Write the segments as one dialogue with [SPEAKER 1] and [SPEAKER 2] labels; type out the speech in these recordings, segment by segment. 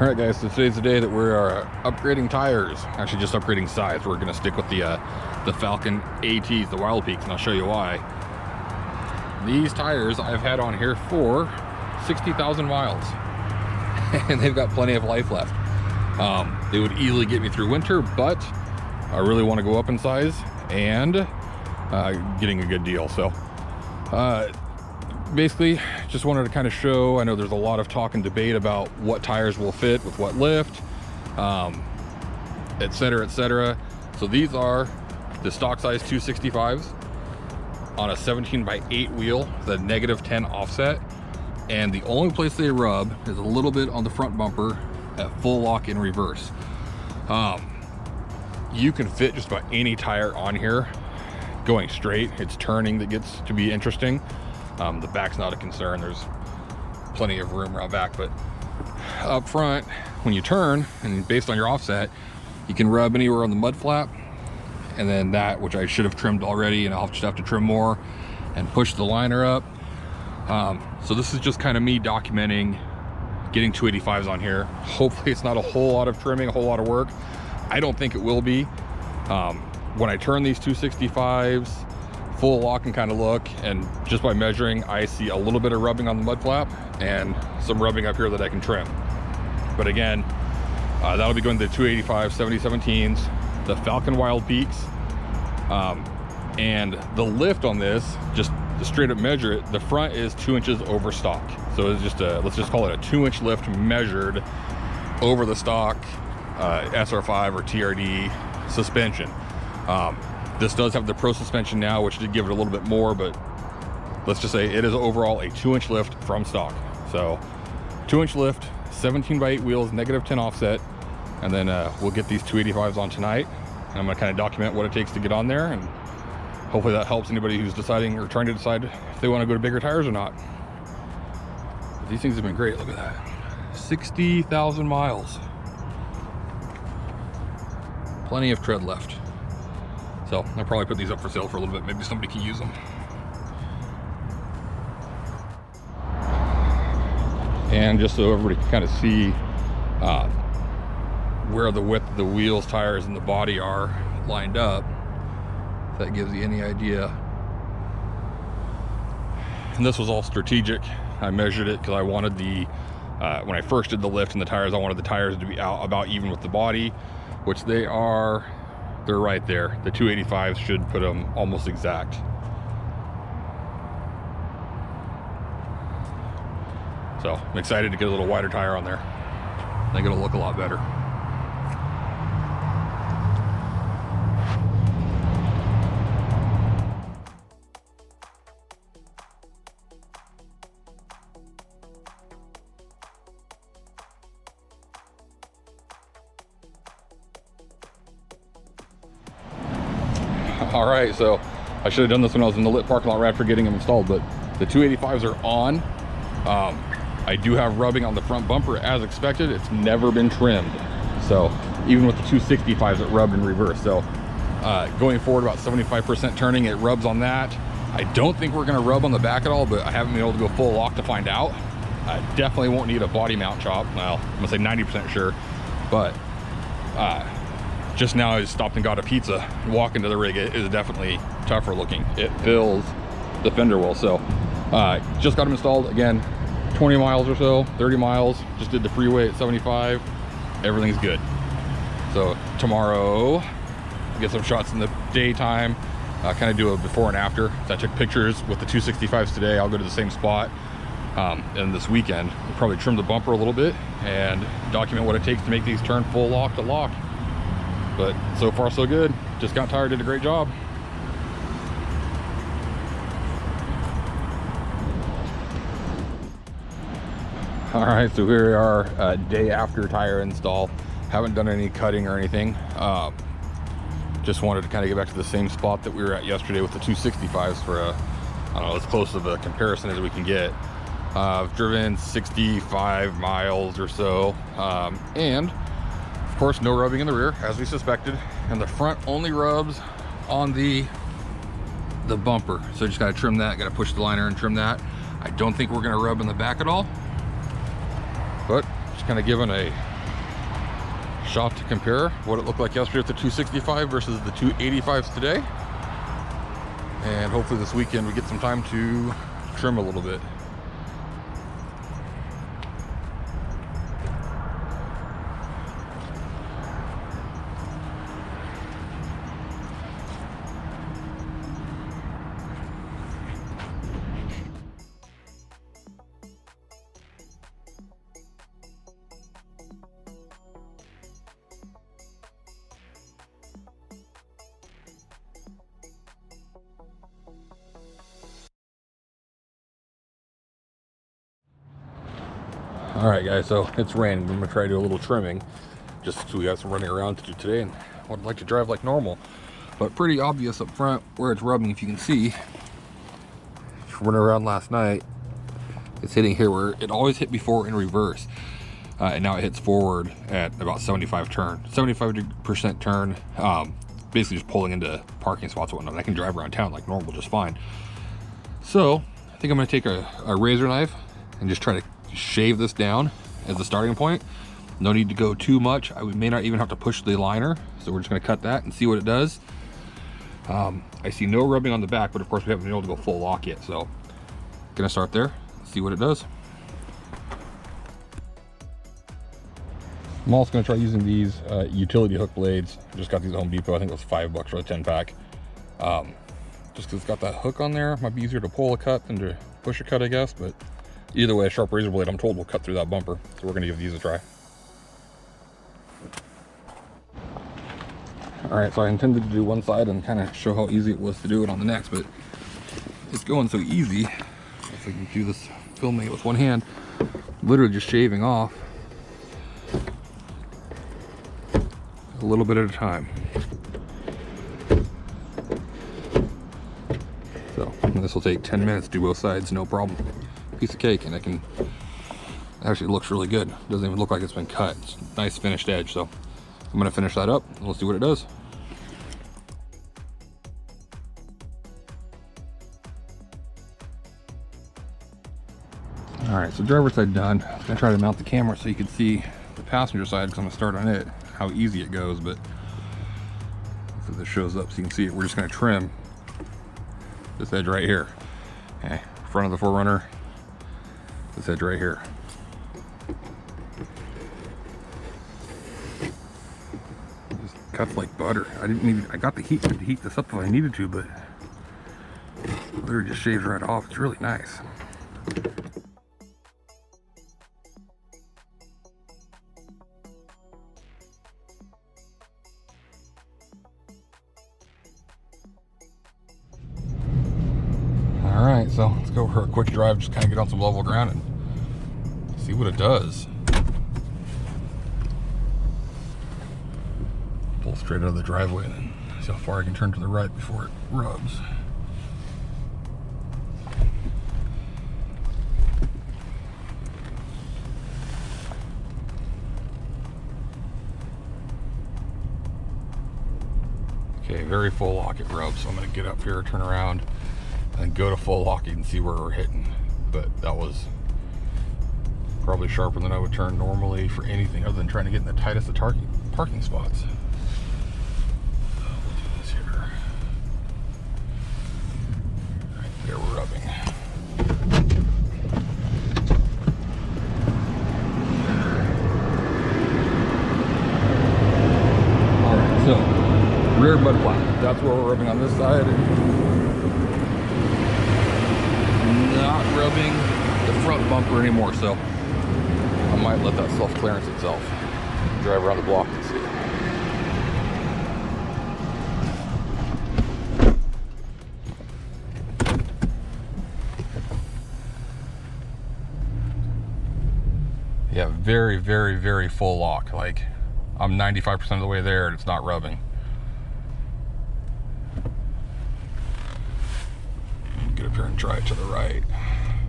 [SPEAKER 1] All right, guys, so today's the day that we are upgrading tires. Actually, just upgrading sides. We're gonna stick with the Falken ATs, the Wildpeaks, and I'll show you why. These tires I've had on here for 60,000 miles, and they've got plenty of life left. They would easily get me through winter, but I really want to go up in size and getting a good deal. So basically just wanted to kind of show, I know there's a lot of talk and debate about what tires will fit with what lift, etc, etc. So these are the stock size 265s on a 17x8 wheel, the -10 offset, and the only place they rub is a little bit on the front bumper at full lock in reverse. You can fit just about any tire on here going straight. It's turning that gets to be interesting. The back's not a concern. There's plenty of room around back, but up front, when you turn, and based on your offset, you can rub anywhere on the mud flap, and then that, which I should have trimmed already, and I'll just have to trim more, and push the liner up. So this is just kind of me documenting getting 285s on here. Hopefully it's not a whole lot of trimming, a whole lot of work. I don't think it will be. When I turn these 265s, full lock and kind of look, and just by measuring, I see a little bit of rubbing on the mud flap and some rubbing up here that I can trim. But again, that'll be going to the 285 7017s, the Falken Wildpeaks, and the lift on this, just to straight up measure it, the front is 2 inches over stock. So it's just let's just call it a 2-inch lift measured over the stock SR5 or TRD suspension. This does have the Pro suspension now, which did give it a little bit more, but let's just say it is overall a 2-inch lift from stock. So 2-inch lift, 17x8 wheels, -10 offset, and then we'll get these 285s on tonight. And I'm gonna kind of document what it takes to get on there, and hopefully that helps anybody who's deciding or trying to decide if they want to go to bigger tires or not. But these things have been great. Look at that, 60,000 miles. Plenty of tread left. So I'll probably put these up for sale for a little bit. Maybe somebody can use them. And just so everybody can kind of see where the width of the wheels, tires, and the body are lined up, if that gives you any idea. And this was all strategic. I measured it because I wanted the, when I first did the lift and the tires, I wanted the tires to be out about even with the body, which they are. They're right there. The 285s should put them almost exact. So I'm excited to get a little wider tire on there. I think it'll look a lot better. All right, so I should have done this when I was in the lit parking lot right after getting them installed, but the 285s are on. I do have rubbing on the front bumper as expected. It's never been trimmed. So even with the 265s, it rubbed in reverse. So going forward, about 75% turning, it rubs on that. I don't think we're gonna rub on the back at all, but I haven't been able to go full lock to find out. I definitely won't need a body mount chop. Well, I'm gonna say 90% sure, but just now I stopped and got a pizza. Walking to the rig, it is definitely tougher looking. It fills the fender well. So just got them installed. Again, 20 miles or so, 30 miles. Just did the freeway at 75. Everything's good. So tomorrow, get some shots in the daytime, kind of do a before and after. So I took pictures with the 265s today. I'll go to the same spot. And this weekend, we'll probably trim the bumper a little bit and document what it takes to make these turn full lock to lock. But so far so good. Just got tired, did a great job. All right, so here we are, day after tire install. Haven't done any cutting or anything. Just wanted to kind of get back to the same spot that we were at yesterday with the 265s for I don't know, as close of a comparison as we can get. I've driven 65 miles or so, and of course no rubbing in the rear as we suspected, and the front only rubs on the bumper. So just gotta trim that, gotta push the liner and trim that. I don't think we're gonna rub in the back at all, but Just kind of giving a shot to compare what it looked like yesterday with the 265 versus the 285s today. And hopefully this weekend we get some time to trim a little bit. All right, guys, so it's raining. I'm gonna try to do a little trimming just so we got some running around to do today, and would like to drive like normal, but pretty obvious up front where it's rubbing. If you can see, running around last night, it's hitting here where it always hit before in reverse, and now it hits forward at about 75% turn, basically just pulling into parking spots and whatnot. I can drive around town like normal just fine. So I think I'm gonna take a razor knife and just try to shave this down as the starting point. No need to go too much. I may not even have to push the liner, so we're just going to cut that and see what it does. I see no rubbing on the back, but of course we haven't been able to go full lock yet, so gonna start there, see what it does. I'm also going to try using these utility hook blades. Just got these at Home Depot. I think it was $5 for a 10-pack. Just because it's got that hook on there, might be easier to pull a cut than to push a cut, I guess, but either way, a sharp razor blade, I'm told, will cut through that bumper. So we're going to give these a try. All right, so I intended to do one side and kind of show how easy it was to do it on the next, but it's going so easy. If I can do this, filming it with one hand, literally just shaving off a little bit at a time. So this will take 10 minutes to do both sides, no problem. Piece of cake, and it can actually looks really good. Doesn't even look like it's been cut. It's a nice finished edge. So I'm gonna finish that up and we'll see what it does. All right, so driver's side done. I'm gonna try to mount the camera so you can see the passenger side, because I'm gonna start on it, how easy it goes. But so this shows up so you can see it. We're just gonna trim this edge right here. Okay, front of the 4Runner. This edge right here. Just cuts like butter. I got the heat to heat this up if I needed to, but literally just shaves right off. It's really nice. All right, so let's go for a quick drive, just kind of get on some level ground and see what it does. Pull straight out of the driveway and then see how far I can turn to the right before it rubs. Okay, very full lock it rubs, so I'm going to get up here, turn around, and go to full lock. You can see where we're hitting, but that was probably sharper than I would turn normally for anything other than trying to get in the tightest of parking spots. So we'll do this here. Right there, we're rubbing. All right, so rear mud flap. That's where we're rubbing on this side. Not rubbing the front bumper anymore, so I might let that self-clearance itself. Drive around the block and see. Yeah, very, very, very full lock. Like, I'm 95% of the way there and it's not rubbing. Get up here and try it to the right.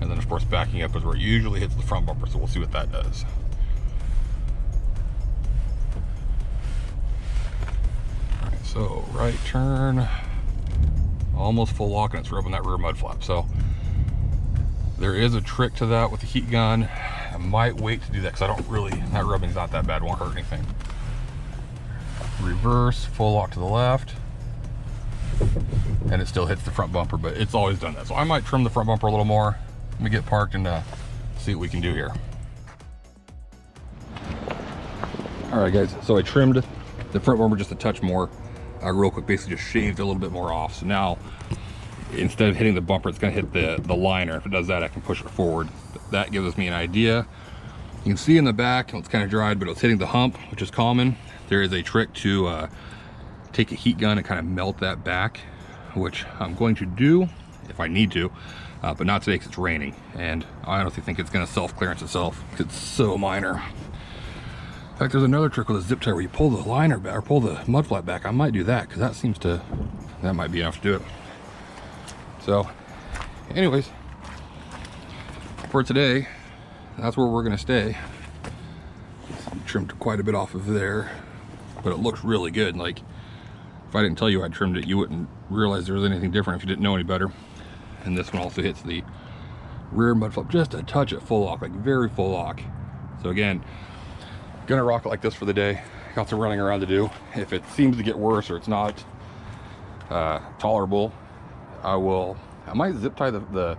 [SPEAKER 1] And then of course backing up is where it usually hits the front bumper, so we'll see what that does. All right, so right turn, almost full lock, and it's rubbing that rear mud flap. So there is a trick to that with the heat gun. I might wait to do that because I don't really, that rubbing's not that bad, won't hurt anything. Reverse, full lock to the left, and it still hits the front bumper, but it's always done that. So I might trim the front bumper a little more. Let me get parked and see what we can do here. All right, guys, so I trimmed the front bumper just a touch more, real quick, basically just shaved a little bit more off. So now, instead of hitting the bumper, it's gonna hit the liner. If it does that, I can push it forward. That gives me an idea. You can see in the back, it's kind of dried, but it's hitting the hump, which is common. There is a trick to take a heat gun and kind of melt that back, which I'm going to do if I need to, but not today because it's raining. And I honestly think it's gonna self-clearance itself because it's so minor. In fact, there's another trick with a zip tie where you pull the liner back, or pull the mud flap back. I might do that because that might be enough to do it. So, anyways, for today, that's where we're gonna stay. Trimmed quite a bit off of there, but it looks really good. Like, if I didn't tell you I trimmed it, you wouldn't realize there was anything different if you didn't know any better. And this one also hits the rear mud flap just a touch at full lock, like very full lock. So again, gonna rock it like this for the day. Got some running around to do. If it seems to get worse or it's not tolerable, I might zip tie the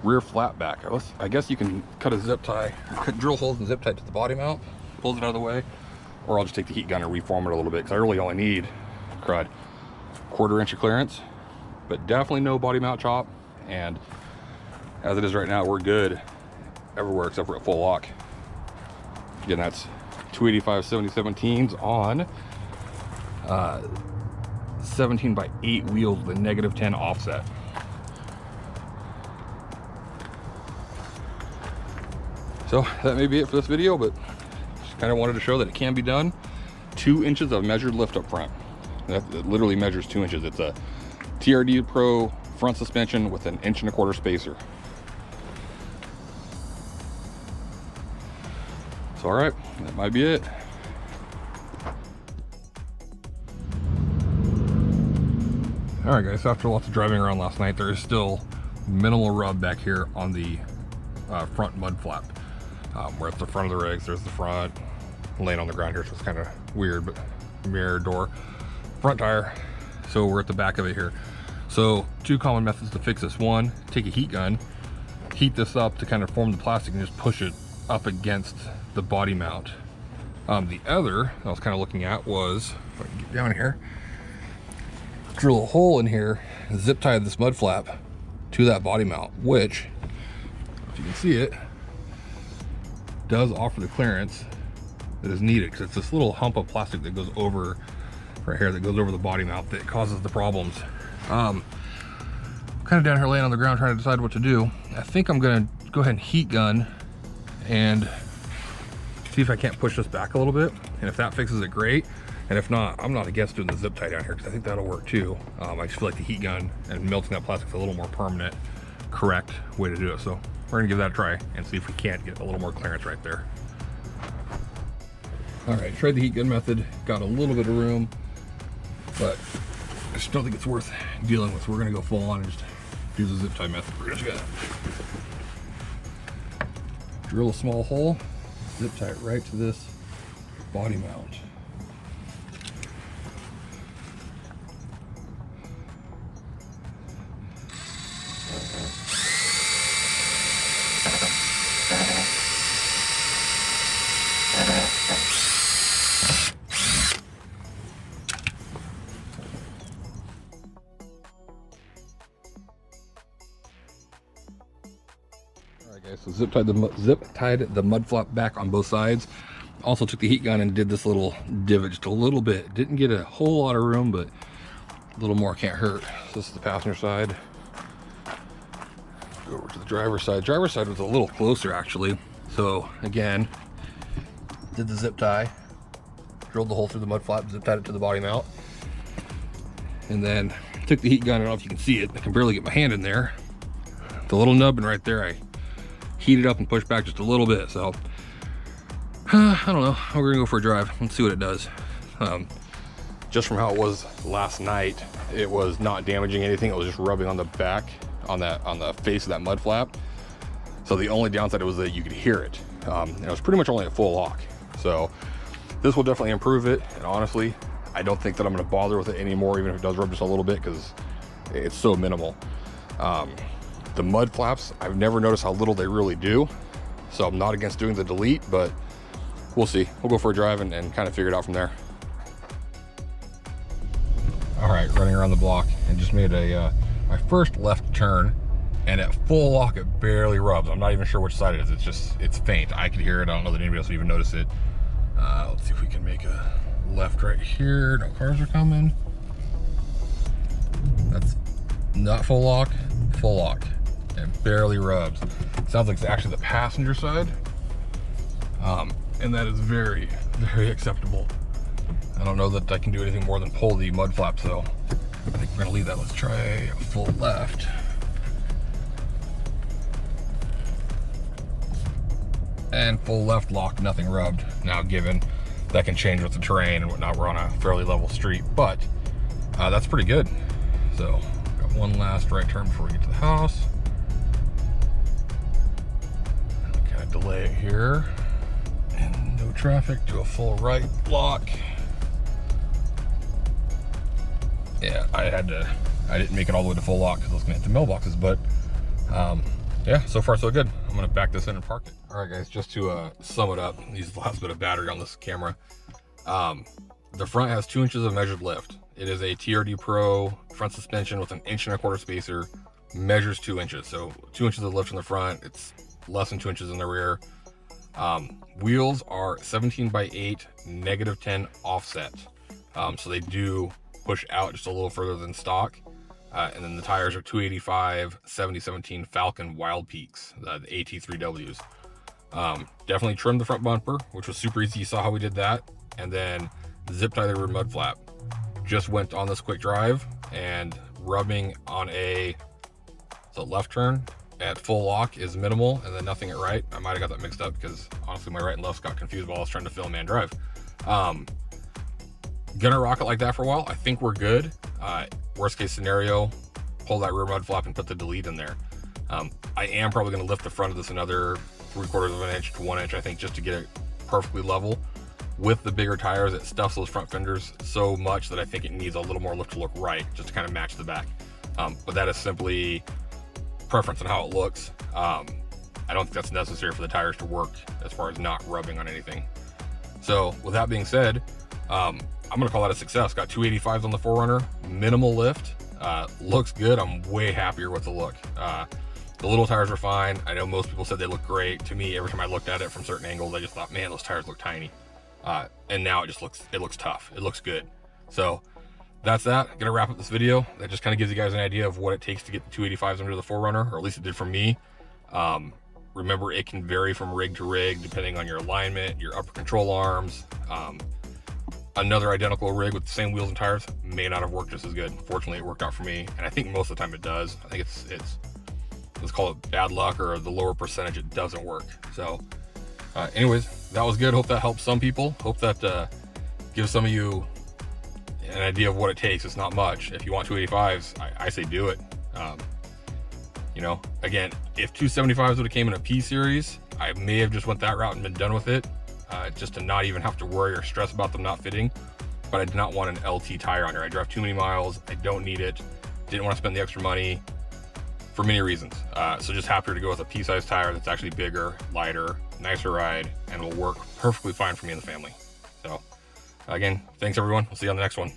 [SPEAKER 1] rear flap back. I guess you can cut a zip tie, drill holes and zip tie to the body mount, pulls it out of the way, or I'll just take the heat gun and reform it a little bit because I really only need, crud, 1/4 inch of clearance, but definitely no body mount chop. And as it is right now, we're good everywhere except for at full lock. Again, that's 285 7017s on 17x8 wheels with a -10 offset. So that may be it for this video, but just kind of wanted to show that it can be done. 2 inches of measured lift up front. That literally measures 2 inches. It's a TRD Pro front suspension with an 1.25 inch spacer. So all right, that might be it. All right, guys, so after lots of driving around last night, there is still minimal rub back here on the front mud flap. We're at the front of the rigs, there's the front, laying on the ground here, so it's kind of weird, but mirror door, front tire. So we're at the back of it here. So 2 common methods to fix this. One, take a heat gun, heat this up to kind of form the plastic and just push it up against the body mount. The other I was kind of looking at was, if I can get down here, drill a hole in here, zip tie this mud flap to that body mount, which, if you can see it, does offer the clearance that is needed, because it's this little hump of plastic that goes over right here, that goes over the body mount, that causes the problems. Kind of down here laying on the ground trying to decide what to do. I think I'm gonna go ahead and heat gun and see if I can't push this back a little bit, and if that fixes it, great. And if not, I'm not against doing the zip tie down here because I think that'll work too. I just feel like the heat gun and melting that plastic is a little more permanent, correct way to do it. So we're gonna give that a try and see if we can't get a little more clearance right there. All right, tried the heat gun method, got a little bit of room, but I just don't think it's worth dealing with. We're gonna go full on and just do the zip tie method. We're just gonna drill a small hole, zip tie it right to this body mount. Okay, so zip tied the mud flap back on both sides. Also took the heat gun and did this little divot just a little bit. Didn't get a whole lot of room, but a little more can't hurt. So this is the passenger side. Go over to the driver's side. Driver's side was a little closer actually. So again, did the zip tie, drilled the hole through the mud flap, zip tied it to the body mount, and then took the heat gun. I don't know if you can see it. I can barely get my hand in there. The little nubbin right there, I heat it up and push back just a little bit. So I don't know, we're gonna go for a drive. Let's see what it does. Just from how it was last night, it was not damaging anything. It was just rubbing on the back, on the face of that mud flap. So the only downside was that you could hear it. And it was pretty much only at full lock. So this will definitely improve it. And honestly, I don't think that I'm going to bother with it anymore, even if it does rub just a little bit, because it's so minimal. The mud flaps, I've never noticed how little they really do. So I'm not against doing the delete, but we'll see. We'll go for a drive and kind of figure it out from there. All right, running around the block and just made a my first left turn, and at full lock it barely rubs. I'm not even sure which side it is. It's faint. I could hear it. I don't know that anybody else would even notice it. Let's see if we can make a left right here. No cars are coming. That's not full lock, full lock. It barely rubs. Sounds like it's actually the passenger side. And that is very, very acceptable. I don't know that I can do anything more than pull the mud flaps though. I think we're gonna leave that. Let's try a full left. And full left lock, nothing rubbed. Now given that can change with the terrain and whatnot, we're on a fairly level street, but that's pretty good. So got one last right turn before we get to the house. Kind of delay it here. And no traffic to a full right block. Yeah, I didn't make it all the way to full lock because I was gonna hit the mailboxes, but yeah, so far so good. I'm gonna back this in and park it. All right guys, just to sum it up, use the last bit of battery on this camera. The front has 2 inches of measured lift. It is a TRD Pro front suspension with an 1.25 inch spacer, measures 2 inches. So 2 inches of lift in the front, it's less than 2 inches in the rear. Wheels are 17/8, -10 offset. So they do push out just a little further than stock. And then the tires are 285 7017 Falken Wildpeaks, the AT3Ws. Definitely trimmed the front bumper, which was super easy. You saw how we did that. And then zip tie the rear mud flap. Just went on this quick drive, and rubbing on a left turn at full lock is minimal, and then nothing at right. I might have got that mixed up because honestly my right and left got confused while I was trying to film and drive. Gonna rock it like that for a while. I think we're good. Worst case scenario, pull that rear mud flap and put the delete in there. I am probably gonna lift the front of this another 3/4 of an inch to 1 inch, I think, just to get it perfectly level. With the bigger tires, it stuffs those front fenders so much that I think it needs a little more lift to look right, just to kind of match the back. But that is simply preference on how it looks. I don't think that's necessary for the tires to work as far as not rubbing on anything. So with that being said, I'm gonna call that a success. Got 285s on the 4Runner, minimal lift, looks good. I'm way happier with the look. The little tires are fine. I know most people said they look great. To me, every time I looked at it from certain angles, I just thought, man, those tires look tiny. And now it looks tough. It looks good. So that's that. Gonna wrap up this video. That just kind of gives you guys an idea of what it takes to get the 285s under the 4Runner, or at least it did for me. Remember, it can vary from rig to rig depending on your alignment, your upper control arms. Another identical rig with the same wheels and tires may not have worked just as good. Fortunately, it worked out for me, and I think most of the time it does. I think it's let's call it bad luck, or the lower percentage it doesn't work. So anyways, that was good. Hope that helps some people. Hope that gives some of you an idea of what it takes. It's not much. If you want 285s, I say do it. You know, again, if 275s would have came in a P series, I may have just went that route and been done with it, just to not even have to worry or stress about them not fitting. But I did not want an LT tire on here. I drive too many miles. I don't need it. Didn't want to spend the extra money for many reasons. So just happier to go with a P-size tire that's actually bigger, lighter, nicer ride, and will work perfectly fine for me and the family. So again, thanks everyone. We'll see you on the next one.